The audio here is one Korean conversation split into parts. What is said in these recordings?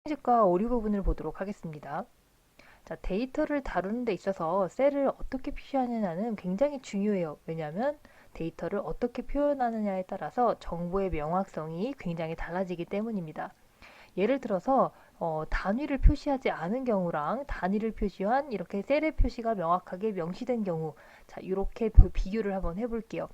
형식과 오류 부분을 보도록 하겠습니다. 자, 데이터를 다루는 데 있어서 셀을 어떻게 표시하느냐는 굉장히 중요해요. 왜냐하면 데이터를 어떻게 표현하느냐에 따라서 정보의 명확성이 굉장히 달라지기 때문입니다. 예를 들어서 단위를 표시하지 않은 경우랑 단위를 표시한 이렇게 셀의 표시가 명확하게 명시된 경우, 자, 이렇게 비교를 한번 해볼게요.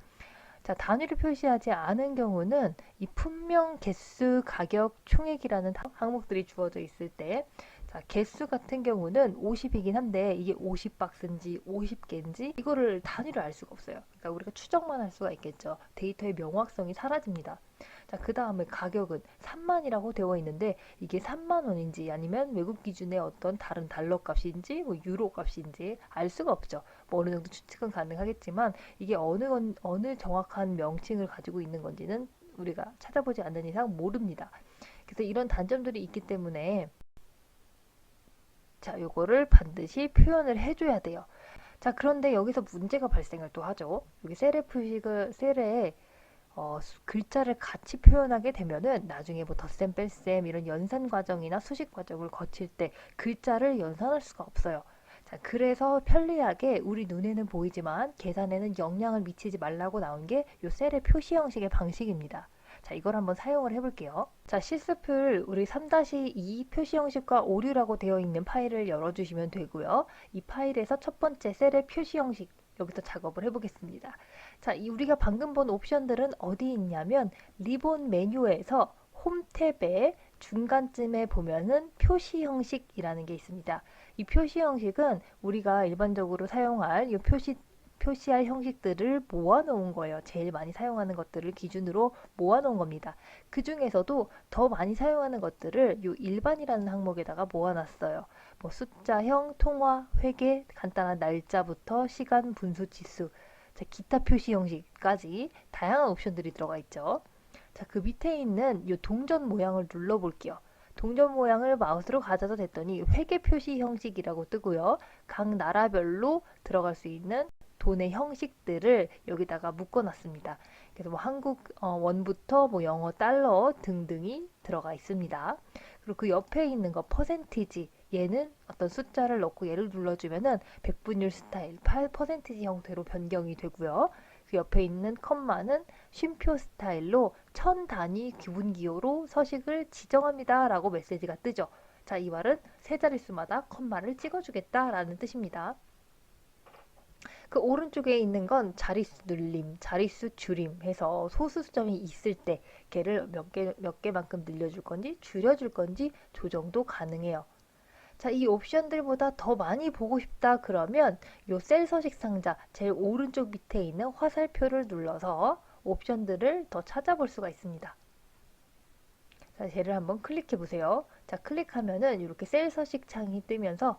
자, 단위를 표시하지 않은 경우는 이 품명, 개수, 가격, 총액이라는 항목들이 주어져 있을 때, 자, 개수 같은 경우는 50이긴 한데 이게 50박스인지 50개인지 이거를 단위로 알 수가 없어요. 그러니까 우리가 추정만 할 수가 있겠죠. 데이터의 명확성이 사라집니다. 자, 그 다음에 가격은 3만이라고 되어 있는데 이게 3만 원인지 아니면 외국 기준의 어떤 다른 달러 값인지 뭐 유로 값인지 알 수가 없죠. 뭐 어느 정도 추측은 가능하겠지만 이게 어느 정확한 명칭을 가지고 있는 건지는 우리가 찾아보지 않는 이상 모릅니다. 그래서 이런 단점들이 있기 때문에 자, 요거를 반드시 표현을 해줘야 돼요. 자, 그런데 여기서 문제가 발생을 또 하죠. 여기 셀의 표식을 셀에 글자를 같이 표현하게 되면은 나중에 뭐 덧셈, 뺄셈 이런 연산 과정이나 수식 과정을 거칠 때 글자를 연산할 수가 없어요. 자, 그래서 편리하게 우리 눈에는 보이지만 계산에는 영향을 미치지 말라고 나온 게 요 셀의 표시 형식의 방식입니다. 자, 이걸 한번 사용을 해볼게요. 자, 실습을 우리 3-2 표시 형식과 오류라고 되어 있는 파일을 열어주시면 되고요. 이 파일에서 첫 번째 셀의 표시 형식 여기서 작업을 해보겠습니다. 자, 우리가 방금 본 옵션들은 어디 있냐면 리본 메뉴에서 홈 탭의 중간쯤에 보면은 표시 형식이라는 게 있습니다. 이 표시 형식은 우리가 일반적으로 사용할 이 표시할 형식들을 모아놓은 거예요. 제일 많이 사용하는 것들을 기준으로 모아놓은 겁니다. 그 중에서도 더 많이 사용하는 것들을 이 일반이라는 항목에다가 모아놨어요. 뭐 숫자형, 통화, 회계, 간단한 날짜부터 시간, 분수, 지수, 자, 기타 표시 형식까지 다양한 옵션들이 들어가 있죠. 자, 그 밑에 있는 이 동전 모양을 눌러볼게요. 동전 모양을 마우스로 가져다 댔더니 회계 표시 형식이라고 뜨고요. 각 나라별로 들어갈 수 있는 돈의 형식들을 여기다가 묶어놨습니다. 그래서 뭐 한국 원부터 뭐 영어 달러 등등이 들어가 있습니다. 그리고 그 옆에 있는 거 퍼센티지 얘는 어떤 숫자를 넣고 얘를 눌러주면은 백분율 스타일 8% 형태로 변경이 되고요. 그 옆에 있는 컴마는 쉼표 스타일로 천 단위 기분기호로 서식을 지정합니다 라고 메시지가 뜨죠. 자, 이 말은 세 자릿수마다 컴마를 찍어주겠다라는 뜻입니다. 그 오른쪽에 있는 건 자릿수 늘림, 자릿수 줄임 해서 소수 수점이 있을 때 걔를 몇 개만큼 늘려줄 건지 줄여줄 건지 조정도 가능해요. 자, 이 옵션들보다 더 많이 보고 싶다 그러면 요 셀 서식 상자 제일 오른쪽 밑에 있는 화살표를 눌러서 옵션들을 더 찾아볼 수가 있습니다. 자, 쟤를 한번 클릭해 보세요. 자, 클릭하면은 이렇게 셀 서식 창이 뜨면서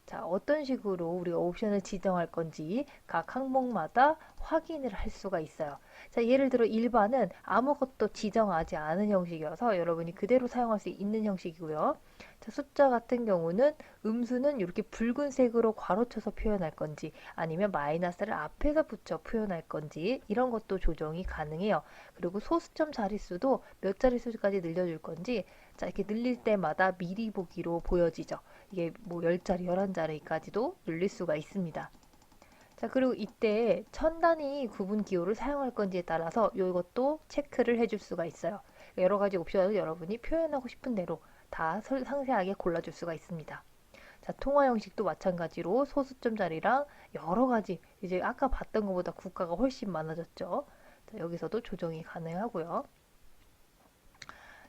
자, 어떤 식으로 우리가 옵션을 지정할 건지 각 항목마다 확인을 할 수가 있어요. 자, 예를 들어 일반은 아무것도 지정하지 않은 형식이어서 여러분이 그대로 사용할 수 있는 형식이고요. 자, 숫자 같은 경우는 음수는 이렇게 붉은색으로 괄호쳐서 표현할 건지 아니면 마이너스를 앞에서 붙여 표현할 건지 이런 것도 조정이 가능해요. 그리고 소수점 자릿수도 몇 자릿수까지 늘려줄 건지 자, 이렇게 늘릴 때마다 미리 보기로 보여지죠. 이게 뭐 10자리, 11자리까지도 늘릴 수가 있습니다. 자, 그리고 이때 천 단위 구분 기호를 사용할 건지에 따라서 이것도 체크를 해줄 수가 있어요. 여러 가지 옵션을 여러분이 표현하고 싶은 대로 다 상세하게 골라줄 수가 있습니다. 자, 통화 형식도 마찬가지로 소수점 자리랑 여러 가지 이제 아까 봤던 것보다 국가가 훨씬 많아졌죠. 자, 여기서도 조정이 가능하고요.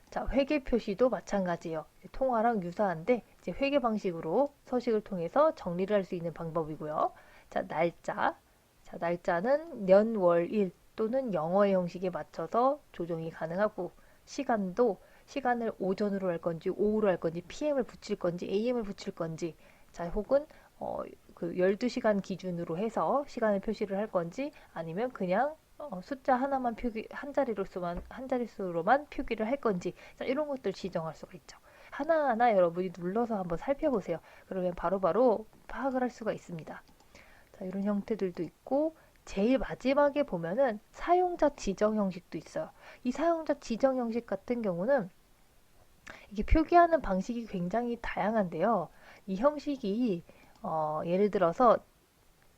자, 회계 표시도 마찬가지예요. 통화랑 유사한데 이제 회계 방식으로 서식을 통해서 정리를 할 수 있는 방법이고요. 자, 날짜. 자, 날짜는 년, 월, 일 또는 영어의 형식에 맞춰서 조정이 가능하고 시간도 시간을 오전으로 할 건지 오후로 할 건지 PM을 붙일 건지 AM을 붙일 건지 자, 혹은 그 12시간 기준으로 해서 시간을 표시를 할 건지 아니면 그냥 숫자 하나만 한 자릿수로만 표기를 할 건지 자, 이런 것들 지정할 수가 있죠. 하나하나 여러분이 눌러서 한번 살펴보세요. 그러면 바로바로 파악을 할 수가 있습니다. 자, 이런 형태들도 있고 제일 마지막에 보면은 사용자 지정 형식도 있어요. 이 사용자 지정 형식 같은 경우는 이게 표기하는 방식이 굉장히 다양한데요. 이 형식이 예를 들어서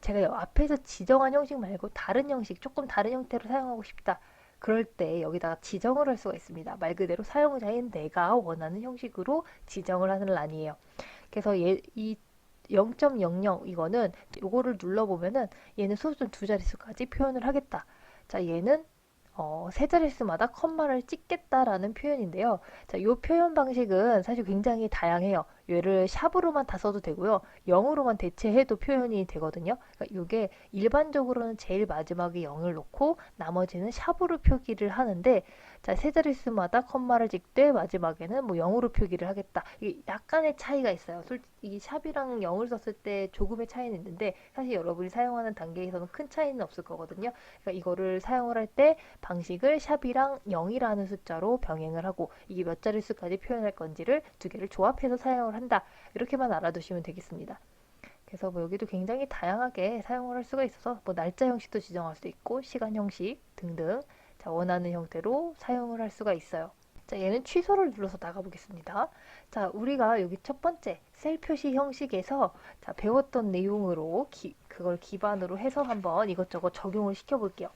제가 앞에서 지정한 형식 말고 다른 형식, 조금 다른 형태로 사용하고 싶다. 그럴 때 여기다가 지정을 할 수가 있습니다. 말 그대로 사용자인 내가 원하는 형식으로 지정을 하는 란이에요. 그래서 이 0.00 이거는 요거를 눌러보면은 얘는 소수점 두 자릿수까지 표현을 하겠다. 자, 얘는 세 자릿수마다 컴마를 찍겠다라는 표현인데요. 자, 이 표현 방식은 사실 굉장히 다양해요. 얘를 샵으로만 다 써도 되고요. 0으로만 대체해도 표현이 되거든요. 그러니까 이게 일반적으로는 제일 마지막에 0을 놓고 나머지는 샵으로 표기를 하는데, 자, 세 자릿수마다 컴마를 찍되 마지막에는 뭐 0으로 표기를 하겠다. 이게 약간의 차이가 있어요. 솔직히 샵이랑 0을 썼을 때 조금의 차이는 있는데 사실 여러분이 사용하는 단계에서는 큰 차이는 없을 거거든요. 그러니까 이거를 사용을 할 때 방식을 샵이랑 0이라는 숫자로 병행을 하고 이게 몇 자릿수까지 표현할 건지를 두 개를 조합해서 사용을 한다. 이렇게만 알아두시면 되겠습니다. 그래서 뭐 여기도 굉장히 다양하게 사용을 할 수가 있어서 뭐 날짜 형식도 지정할 수 있고 시간 형식 등등 자, 원하는 형태로 사용을 할 수가 있어요. 자, 얘는 취소를 눌러서 나가보겠습니다. 자, 우리가 여기 첫 번째 셀 표시 형식에서 자, 배웠던 내용으로 그걸 기반으로 해서 한번 이것저것 적용을 시켜볼게요.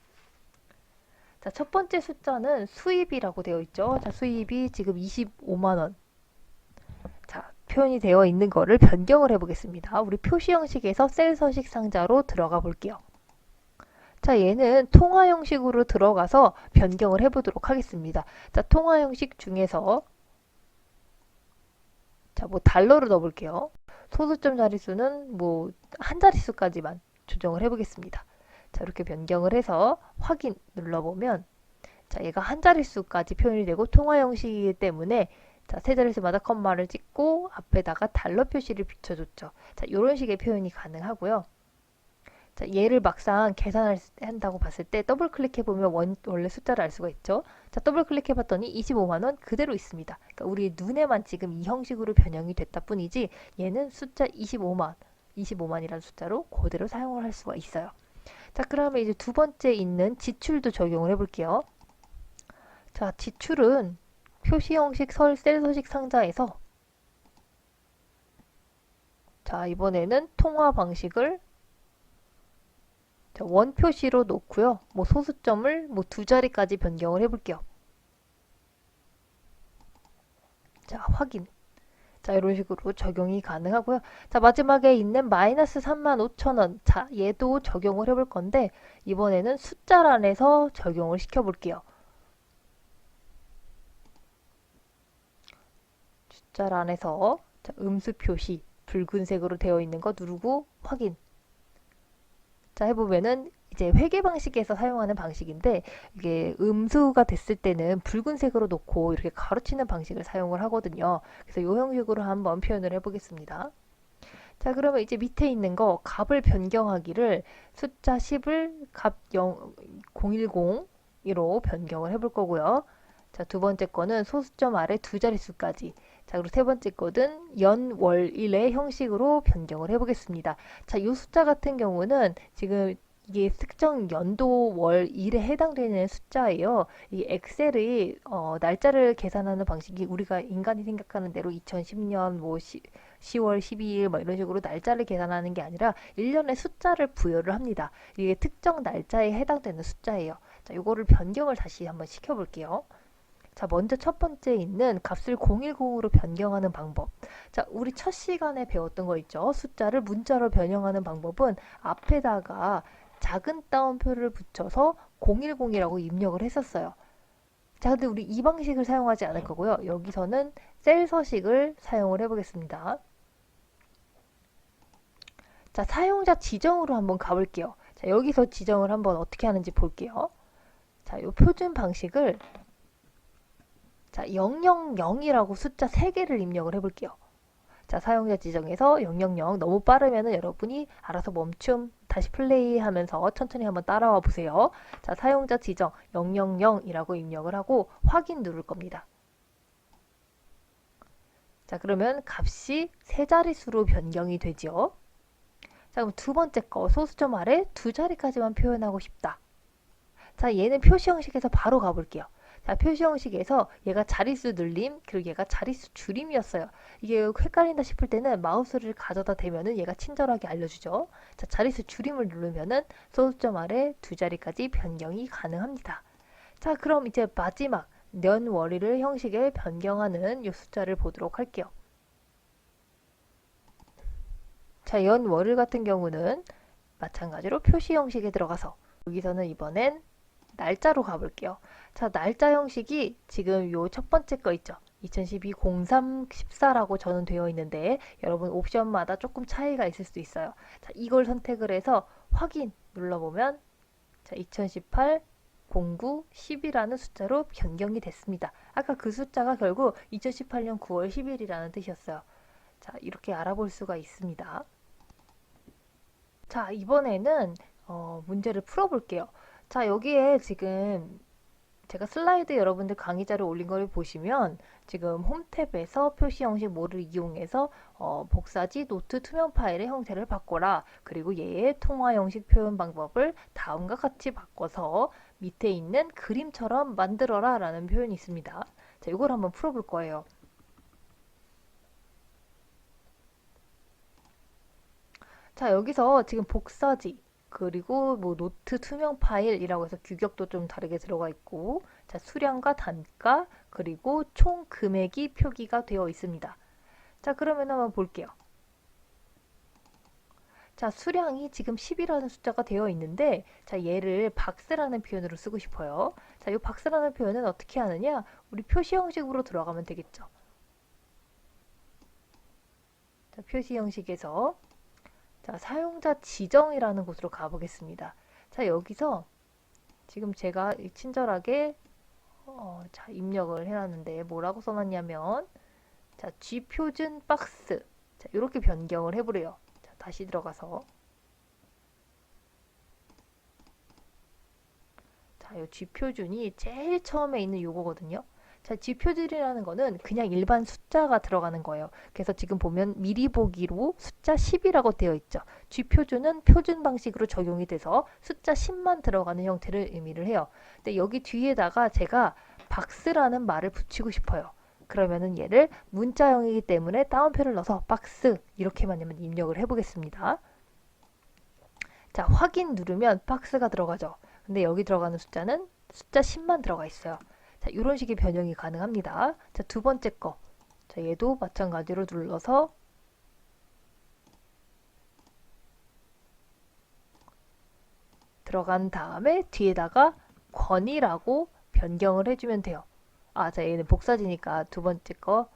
자, 첫 번째 숫자는 수입이라고 되어 있죠. 자, 수입이 지금 25만 원. 자, 표현이 되어 있는 거를 변경을 해보겠습니다. 우리 표시 형식에서 셀 서식 상자로 들어가 볼게요. 자, 얘는 통화 형식으로 들어가서 변경을 해보도록 하겠습니다. 자, 통화 형식 중에서 자, 뭐 달러를 넣어볼게요. 소수점 자릿수는 뭐 한 자릿수까지만 조정을 해보겠습니다. 자, 이렇게 변경을 해서 확인 눌러보면 자, 얘가 한 자릿수까지 표현이 되고 통화 형식이기 때문에 자, 세 자릿수마다 컴마를 찍고 앞에다가 달러 표시를 붙여줬죠. 자, 이런 식의 표현이 가능하고요. 자, 얘를 막상 계산한다고 봤을 때 더블 클릭해보면 원래 숫자를 알 수가 있죠. 자, 더블 클릭해봤더니 25만 원 그대로 있습니다. 그러니까 우리 눈에만 지금 이 형식으로 변형이 됐다 뿐이지 얘는 숫자 25만이라는 숫자로 그대로 사용을 할 수가 있어요. 자, 그러면 이제 두 번째 있는 지출도 적용을 해볼게요. 자, 지출은 표시 형식 셀 서식 상자에서 자, 이번에는 통화 방식을 자, 원 표시로 놓고요. 뭐 소수점을 뭐 두 자리까지 변경을 해볼게요. 자, 확인. 자, 이런 식으로 적용이 가능하고요. 자, 마지막에 있는 마이너스 35,000원. 자, 얘도 적용을 해볼 건데 이번에는 숫자란에서 적용을 시켜볼게요. 숫자란에서 자, 음수 표시 붉은색으로 되어 있는 거 누르고 확인. 자, 해보면은 이제 회계 방식에서 사용하는 방식인데 이게 음수가 됐을 때는 붉은색으로 놓고 이렇게 가로치는 방식을 사용을 하거든요. 그래서 이 형식으로 한번 표현을 해보겠습니다. 자, 그러면 이제 밑에 있는 거 값을 변경하기를 숫자 10을 값 010으로 변경을 해볼 거고요. 자, 두 번째 거는 소수점 아래 두 자릿수까지. 자, 그리고 세 번째 거는 연, 월, 일의 형식으로 변경을 해보겠습니다. 자, 이 숫자 같은 경우는 지금 이게 특정 연도, 월, 일에 해당되는 숫자예요. 이 엑셀이 날짜를 계산하는 방식이 우리가 인간이 생각하는 대로 2010년 뭐 10월 12일 뭐 이런 식으로 날짜를 계산하는 게 아니라 1년의 숫자를 부여를 합니다. 이게 특정 날짜에 해당되는 숫자예요. 자, 이거를 변경을 다시 한번 시켜볼게요. 자, 먼저 첫 번째 있는 값을 010으로 변경하는 방법. 자, 우리 첫 시간에 배웠던 거 있죠? 숫자를 문자로 변형하는 방법은 앞에다가 작은 따옴표를 붙여서 010이라고 입력을 했었어요. 자, 근데 우리 이 방식을 사용하지 않을 거고요. 여기서는 셀 서식을 사용을 해보겠습니다. 자, 사용자 지정으로 한번 가볼게요. 자, 여기서 지정을 한번 어떻게 하는지 볼게요. 자, 이 표준 방식을 자, 000이라고 숫자 3개를 입력을 해볼게요. 자, 사용자 지정에서 000 너무 빠르면은 여러분이 알아서 멈춤 다시 플레이 하면서 천천히 한번 따라와 보세요. 자, 사용자 지정 000이라고 입력을 하고 확인 누를 겁니다. 자, 그러면 값이 세 자릿수로 변경이 되죠. 자, 그럼 두 번째 거 소수점 아래 두 자리까지만 표현하고 싶다. 자, 얘는 표시 형식에서 바로 가볼게요. 자, 표시 형식에서 얘가 자릿수 늘림, 그리고 얘가 자릿수 줄임이었어요. 이게 헷갈린다 싶을 때는 마우스를 가져다 대면은 얘가 친절하게 알려주죠. 자, 자릿수 줄임을 누르면은 소수점 아래 두 자리까지 변경이 가능합니다. 자, 그럼 이제 마지막 년월일을 형식에 변경하는 이 숫자를 보도록 할게요. 자, 연월일 같은 경우는 마찬가지로 표시 형식에 들어가서 여기서는 이번엔 날짜로 가볼게요. 자, 날짜 형식이 지금 요 첫 번째 거 있죠. 2012 03 14라고 저는 되어 있는데 여러분 옵션마다 조금 차이가 있을 수 있어요. 자, 이걸 선택을 해서 확인 눌러보면 자, 2018 09 10이라는 숫자로 변경이 됐습니다. 아까 그 숫자가 결국 2018년 9월 10일이라는 뜻이었어요. 자, 이렇게 알아볼 수가 있습니다. 자, 이번에는 문제를 풀어볼게요. 자, 여기에 지금 제가 슬라이드 여러분들 강의자를 올린 걸 보시면 지금 홈 탭에서 표시 형식 모를 이용해서 복사지 노트 투명 파일의 형태를 바꿔라. 그리고 얘의 통화 형식 표현 방법을 다음과 같이 바꿔서 밑에 있는 그림처럼 만들어라 라는 표현이 있습니다. 자, 이걸 한번 풀어볼 거예요. 자, 여기서 지금 복사지, 그리고 뭐 노트 투명 파일이라고 해서 규격도 좀 다르게 들어가 있고, 자, 수량과 단가, 그리고 총 금액이 표기가 되어 있습니다. 자, 그러면 한번 볼게요. 자, 수량이 지금 10이라는 숫자가 되어 있는데, 자, 얘를 박스라는 표현으로 쓰고 싶어요. 자, 이 박스라는 표현은 어떻게 하느냐? 우리 표시 형식으로 들어가면 되겠죠. 자, 표시 형식에서 자, 사용자 지정이라는 곳으로 가보겠습니다. 자, 여기서 지금 제가 친절하게 자, 입력을 해놨는데 뭐라고 써놨냐면 자, G표준 박스 자, 이렇게 변경을 해보래요. 자, 다시 들어가서 자, 이 G표준이 제일 처음에 있는 요거거든요. 자, G표준이라는 거는 그냥 일반 숫자가 들어가는 거예요. 그래서 지금 보면 미리 보기로 숫자 10이라고 되어 있죠. G표준은 표준 방식으로 적용이 돼서 숫자 10만 들어가는 형태를 의미를 해요. 근데 여기 뒤에다가 제가 박스라는 말을 붙이고 싶어요. 그러면은 얘를 문자형이기 때문에 따옴표를 넣어서 박스 이렇게만 입력을 해보겠습니다. 자, 확인 누르면 박스가 들어가죠. 근데 여기 들어가는 숫자는 숫자 10만 들어가 있어요. 자, 이런 식의 변형이 가능합니다. 자, 두 번째 거. 자, 얘도 마찬가지로 눌러서 들어간 다음에 뒤에다가 권이라고 변경을 해주면 돼요. 아, 자, 얘는 복사지니까 두 번째 거.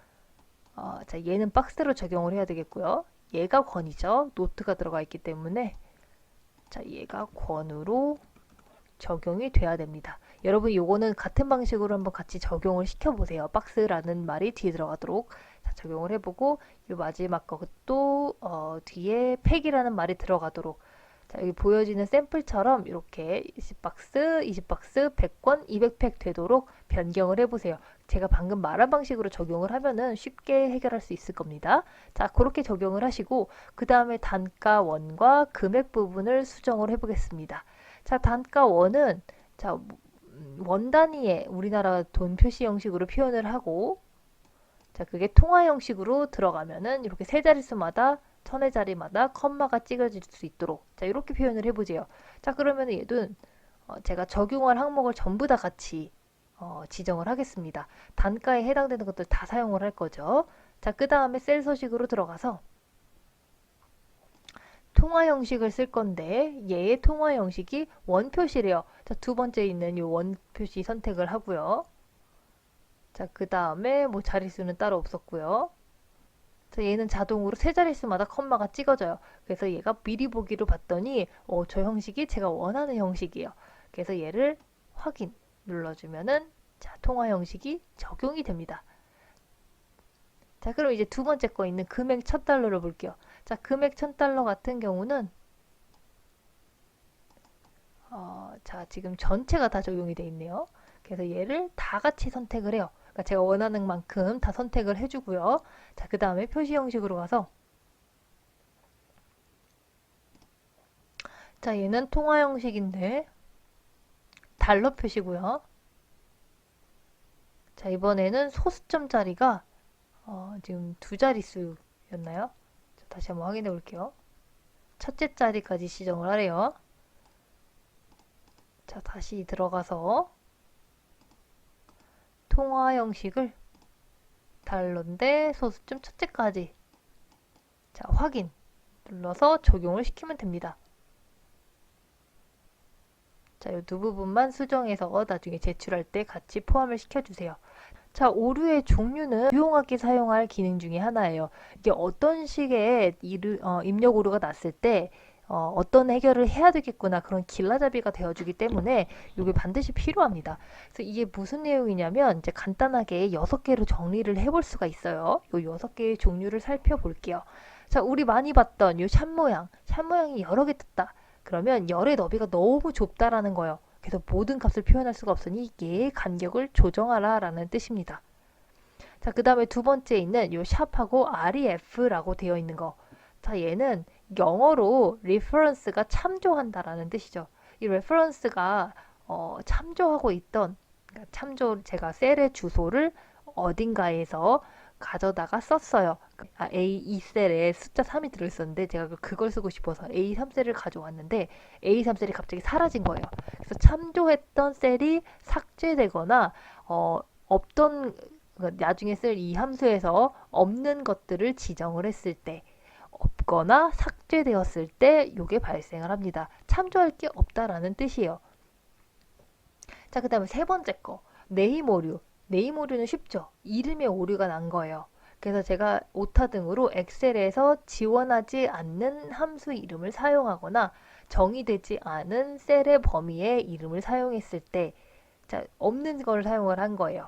자, 얘는 박스로 적용을 해야 되겠고요. 얘가 권이죠. 노트가 들어가 있기 때문에. 자, 얘가 권으로 적용이 돼야 됩니다. 여러분 요거는 같은 방식으로 한번 같이 적용을 시켜보세요. 박스라는 말이 뒤에 들어가도록 자, 적용을 해보고 이 마지막 것도 뒤에 팩이라는 말이 들어가도록 자, 여기 보여지는 샘플처럼 이렇게 20박스, 20박스, 100권, 200팩 되도록 변경을 해보세요. 제가 방금 말한 방식으로 적용을 하면은 쉽게 해결할 수 있을 겁니다. 자, 그렇게 적용을 하시고 그 다음에 단가원과 금액 부분을 수정을 해보겠습니다. 자, 단가원은 자, 원 단위의 우리나라 돈 표시 형식으로 표현을 하고 자, 그게 통화 형식으로 들어가면은 이렇게 세 자릿수마다 천의 자리마다 컴마가 찍어질 수 있도록 자, 이렇게 표현을 해보세요. 자, 그러면 얘는 제가 적용할 항목을 전부 다 같이 지정을 하겠습니다. 단가에 해당되는 것들 다 사용을 할 거죠. 자, 그 다음에 셀 서식으로 들어가서 통화 형식을 쓸 건데 얘의 통화 형식이 원 표시래요. 자, 두 번째 있는 이 원 표시 선택을 하고요. 자, 그 다음에 뭐 자릿수는 따로 없었고요. 자, 얘는 자동으로 세 자릿수마다 컴마가 찍어져요. 그래서 얘가 미리 보기로 봤더니 저 형식이 제가 원하는 형식이에요. 그래서 얘를 확인 눌러주면은 자, 통화 형식이 적용이 됩니다. 자, 그럼 이제 두 번째 거 있는 금액 1000달러를 볼게요. 자, 금액 1000달러 같은 경우는 자, 지금 전체가 다 적용이 되어 있네요. 그래서 얘를 다 같이 선택을 해요. 그러니까 제가 원하는 만큼 다 선택을 해주고요. 자, 그 다음에 표시 형식으로 가서 자, 얘는 통화 형식인데 달러 표시고요. 자, 이번에는 소수점 자리가 지금 두 자릿수였나요? 자, 다시 한번 확인해 볼게요. 첫째 자리까지 지정을 하래요. 자, 다시 들어가서 통화 형식을 달러인데 소수점 첫째까지. 자, 확인 눌러서 적용을 시키면 됩니다. 자, 이 두 부분만 수정해서 나중에 제출할 때 같이 포함을 시켜주세요. 자, 오류의 종류는 유용하게 사용할 기능 중에 하나예요. 이게 어떤 식의 입력 오류가 났을 때 어떤 해결을 해야 되겠구나 그런 길라잡이가 되어주기 때문에 이게 반드시 필요합니다. 그래서 이게 무슨 내용이냐면 이제 간단하게 6개로 정리를 해볼 수가 있어요. 이 6개의 종류를 살펴볼게요. 자, 우리 많이 봤던 이 샷 모양, 샷 모양이 여러 개 떴다. 그러면 열의 너비가 너무 좁다라는 거예요. 그래서 모든 값을 표현할 수가 없으니 얘의 간격을 조정하라 라는 뜻입니다. 자, 그 다음에 두 번째 있는 요 샵하고 ref라고 되어 있는 거. 자, 얘는 영어로 reference가 참조한다라는 뜻이죠. 이 reference가 참조하고 있던 그러니까 제가 셀의 주소를 어딘가에서 가져다가 썼어요. A2셀에 숫자 3이 들어있었는데 제가 그걸 쓰고 싶어서 A3셀을 가져왔는데 A3셀이 갑자기 사라진 거예요. 그래서 참조했던 셀이 삭제되거나 없던 나중에 쓸 이 함수에서 없는 것들을 지정을 했을 때 없거나 삭제되었을 때 이게 발생을 합니다. 참조할 게 없다라는 뜻이에요. 자, 그 다음에 세 번째 거 네임 오류. 네임 오류는 쉽죠. 이름에 오류가 난 거예요. 그래서 제가 오타 등으로 엑셀에서 지원하지 않는 함수 이름을 사용하거나 정의되지 않은 셀의 범위의 이름을 사용했을 때 자, 없는 걸 사용을 한 거예요.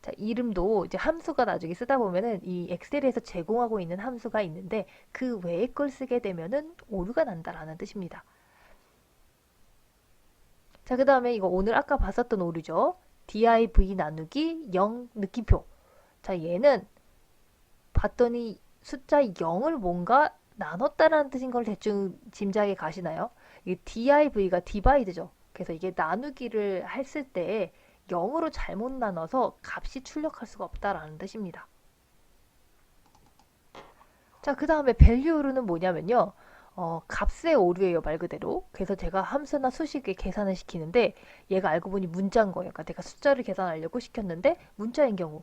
자, 이름도 이제 함수가 나중에 쓰다 보면은 이 엑셀에서 제공하고 있는 함수가 있는데 그 외의 걸 쓰게 되면은 오류가 난다라는 뜻입니다. 자, 그 다음에 이거 오늘 아까 봤었던 오류죠. div 나누기 0 느낌표. 자, 얘는 봤더니 숫자 0을 뭔가 나눴다라는 뜻인 걸 대충 짐작이 가시나요? 이 div가 divide죠. 그래서 이게 나누기를 했을 때 0으로 잘못 나눠서 값이 출력할 수가 없다라는 뜻입니다. 자, 그 다음에 밸류오류는 뭐냐면요. 값의 오류예요, 말 그대로. 그래서 제가 함수나 수식에 계산을 시키는데 얘가 알고 보니 문자인 거예요. 그러니까 내가 숫자를 계산하려고 시켰는데 문자인 경우.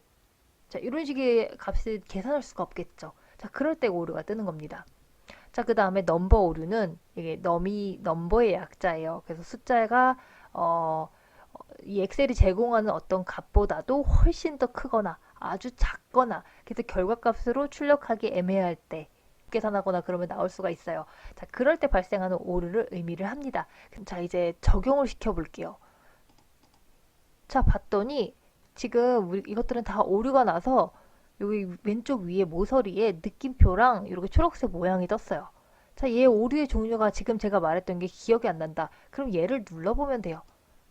자, 이런 식의 값을 계산할 수가 없겠죠. 자, 그럴 때 오류가 뜨는 겁니다. 자, 그 다음에 넘버 오류는 이게 넘버의 약자예요. 그래서 숫자가 이 엑셀이 제공하는 어떤 값보다도 훨씬 더 크거나 아주 작거나 그래서 결과값으로 출력하기 애매할 때 계산하거나 그러면 나올 수가 있어요. 자, 그럴 때 발생하는 오류를 의미를 합니다. 자, 이제 적용을 시켜 볼게요. 자, 봤더니 지금 이것들은 다 오류가 나서 여기 왼쪽 위에 모서리에 느낌표랑 이렇게 초록색 모양이 떴어요. 자, 얘 오류의 종류가 지금 제가 말했던 게 기억이 안 난다. 그럼 얘를 눌러보면 돼요.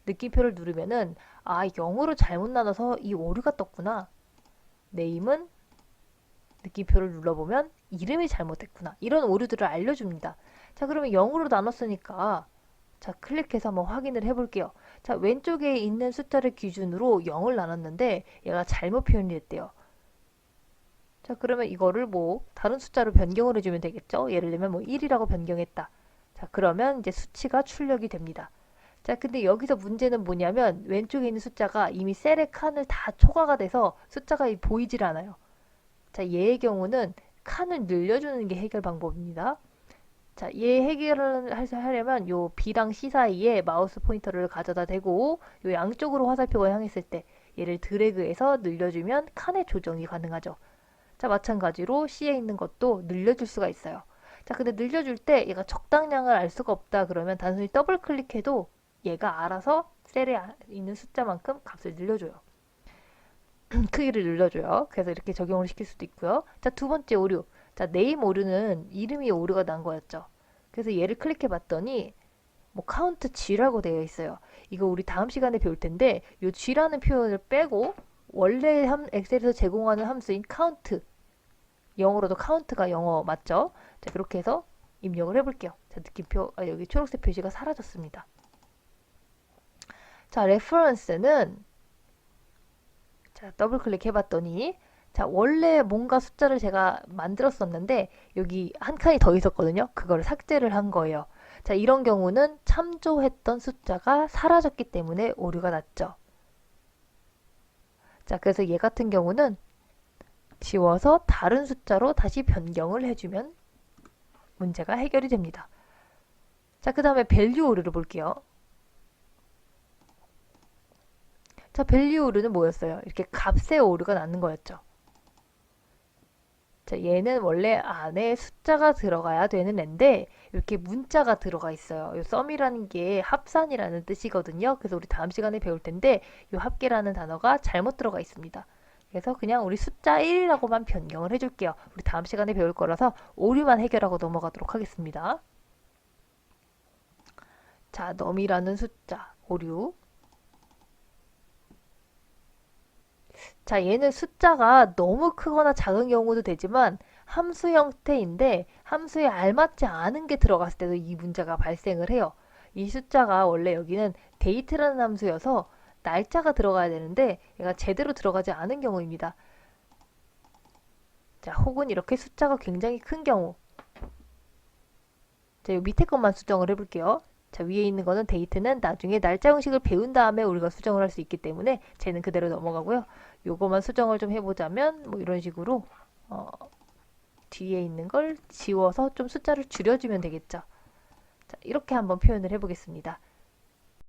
느낌표를 누르면은 0으로 잘못 나눠서 이 오류가 떴구나. 네임은 느낌표를 눌러보면 이름이 잘못됐구나. 이런 오류들을 알려줍니다. 자, 그러면 0으로 나눴으니까 자, 클릭해서 한번 확인을 해볼게요. 자, 왼쪽에 있는 숫자를 기준으로 0을 나눴는데 얘가 잘못 표현이 됐대요. 자, 그러면 이거를 뭐 다른 숫자로 변경을 해주면 되겠죠? 예를 들면 뭐 1이라고 변경했다. 자, 그러면 이제 수치가 출력이 됩니다. 자, 근데 여기서 문제는 뭐냐면 왼쪽에 있는 숫자가 이미 셀의 칸을 다 초과가 돼서 숫자가 보이질 않아요. 자, 얘의 경우는 칸을 늘려주는 게 해결 방법입니다. 자, 얘 해결을 하려면 요 B랑 C 사이에 마우스 포인터를 가져다 대고 요 양쪽으로 화살표가 향했을 때 얘를 드래그해서 늘려주면 칸의 조정이 가능하죠. 자, 마찬가지로 C에 있는 것도 늘려줄 수가 있어요. 자, 근데 늘려줄 때 얘가 적당량을 알 수가 없다 그러면 단순히 더블 클릭해도 얘가 알아서 셀에 있는 숫자만큼 값을 늘려줘요. 크기를 늘려줘요. 그래서 이렇게 적용을 시킬 수도 있고요. 자, 두 번째 오류. 자, 네임 오류는 이름이 오류가 난 거였죠. 그래서 얘를 클릭해 봤더니 뭐 카운트 G라고 되어 있어요. 이거 우리 다음 시간에 배울 텐데 이 G라는 표현을 빼고 원래 엑셀에서 제공하는 함수인 카운트 영어로도 카운트가 영어 맞죠? 자, 그렇게 해서 입력을 해볼게요. 자, 느낌표 여기 초록색 표시가 사라졌습니다. 자, 레퍼런스는 자, 더블 클릭해봤더니 자, 원래 뭔가 숫자를 제가 만들었었는데 여기 한 칸이 더 있었거든요. 그거를 삭제를 한 거예요. 자, 이런 경우는 참조했던 숫자가 사라졌기 때문에 오류가 났죠. 자, 그래서 얘 같은 경우는 지워서 다른 숫자로 다시 변경을 해주면 문제가 해결이 됩니다. 자, 그 다음에 밸류 오류를 볼게요. 자, 밸류 오류는 뭐였어요? 이렇게 값의 오류가 나는 거였죠. 자, 얘는 원래 안에 숫자가 들어가야 되는 앤데 이렇게 문자가 들어가 있어요. 이 썸이라는 게 합산이라는 뜻이거든요. 그래서 우리 다음 시간에 배울 텐데 이 합계라는 단어가 잘못 들어가 있습니다. 그래서 그냥 우리 숫자 1이라고만 변경을 해줄게요. 우리 다음 시간에 배울 거라서 오류만 해결하고 넘어가도록 하겠습니다. 자, 넘이라는 숫자 오류. 자, 얘는 숫자가 너무 크거나 작은 경우도 되지만 함수 형태인데 함수에 알맞지 않은 게 들어갔을 때도 이 문제가 발생을 해요. 이 숫자가 원래 여기는 date라는 함수여서 날짜가 들어가야 되는데 얘가 제대로 들어가지 않은 경우입니다. 자, 혹은 이렇게 숫자가 굉장히 큰 경우. 자, 이 밑에 것만 수정을 해볼게요. 자, 위에 있는 거는 데이트는 나중에 날짜 형식을 배운 다음에 우리가 수정을 할 수 있기 때문에 쟤는 그대로 넘어가고요. 요거만 수정을 좀 해보자면 뭐 이런 식으로 뒤에 있는 걸 지워서 좀 숫자를 줄여주면 되겠죠. 자, 이렇게 한번 표현을 해보겠습니다.